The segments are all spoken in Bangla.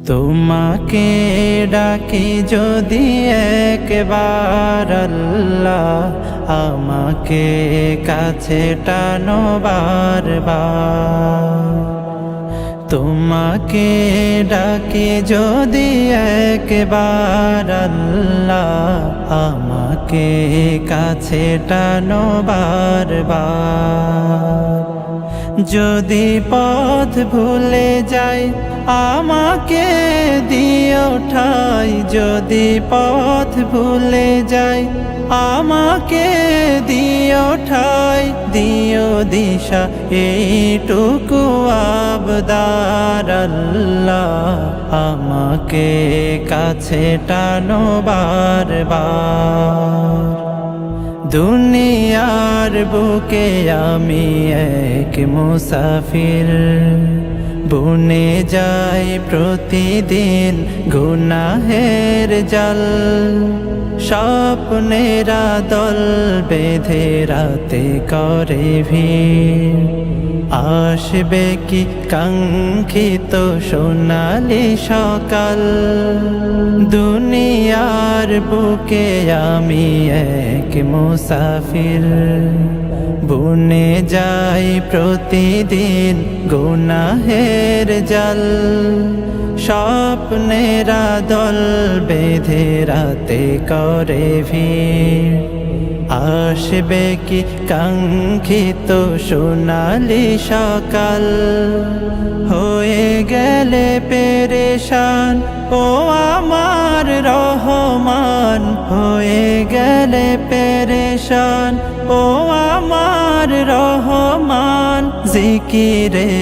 তোমাকে ডাকি যদি একবার আল্লাহ, আমাকে কাছে টানো বারবার। তোমাকে ডাকি যদি একবার আল্লাহ, আমাকে কাছে টানো বারবার। যদি পথ ভুলে যাই আমাকে দিও ঠাই, যদি পথ ভুলে যাই আমাকে দিও ঠাই, দিও দিশা এইটুকু আবদার আল্লাহ, আমাকে কাছে টানো বারবার। দুনিয়ার বুকে আমি এক মুসাফির, বুনে যাই প্রতিদিন গুনাহের জাল। স্বপ্নেরা দল বেঁধে রাতে করে ভিড়, আসবে কি কাঙ্ক্ষিত সোনালি সকাল। দুনিয়ার বুকে আমি এক মুসাফির, বুনে যাই প্রতিদিন গুনাহের জাল। স্বপ্নেরা দল বেঁধে রাতে করে ভিড়, আসবে কি কাঙ্ক্ষিত সোনালি সকাল। হয়ে গেলে পেরেশান ও আমার রহমান, হয়ে গেলে পেরেশান ও আমার রহমান। জিকিরে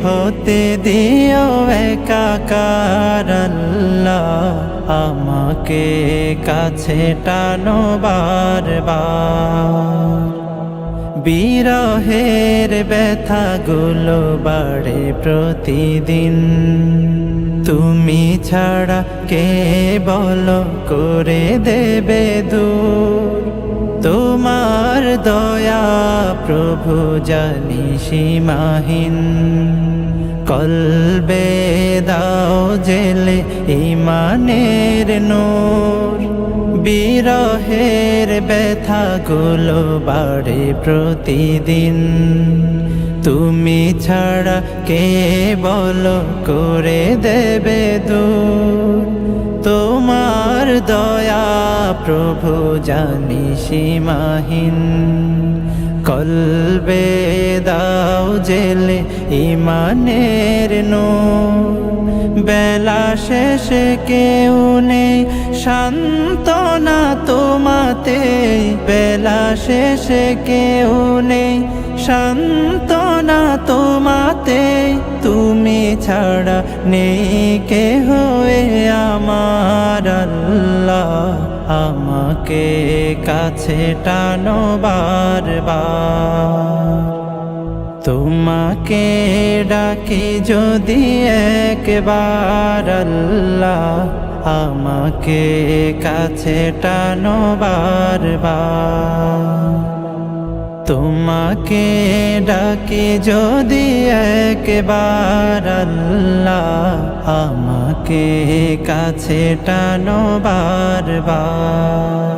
হতে দিও একাকার আল্লাহ, আমাকে কাছে টানো বারবার। বিরহের ব্যথাগুলো বাড়ে প্রতিদিন, তুমি ছাড়া কে বলো করে দেবে দূর। তোমার দয়া প্রভু জানি সীমাহীন, কলবে দাও জেলে ঈমানের নূর। বিরহের ব্যথাগুলো বাড়ে প্রতিদিন, তুমি ছাড়া কে বলো করে দেবে দূর। তোমার দয়া প্রভু জানি সীমাহীন, কলবে দাও জেলে ঈমানের নূর। বেলা শেষে কেউ নেই সান্ত্বনা তোমাতে, বেলা শেষে কেউ নেই সান্ত্বনা তোমাতে। তুমি ছাড়া নেই কেহ আমার আল্লাহ, আমাকে কাছে টানো বারবার। তোমাকে ডাকি যদি একবার আল্লাহ, আমাকে কাছে টানো বারবার। তোমাকে ডাকি যদি একবার আল্লাহ, আমাকে কাছে টানো বারবার।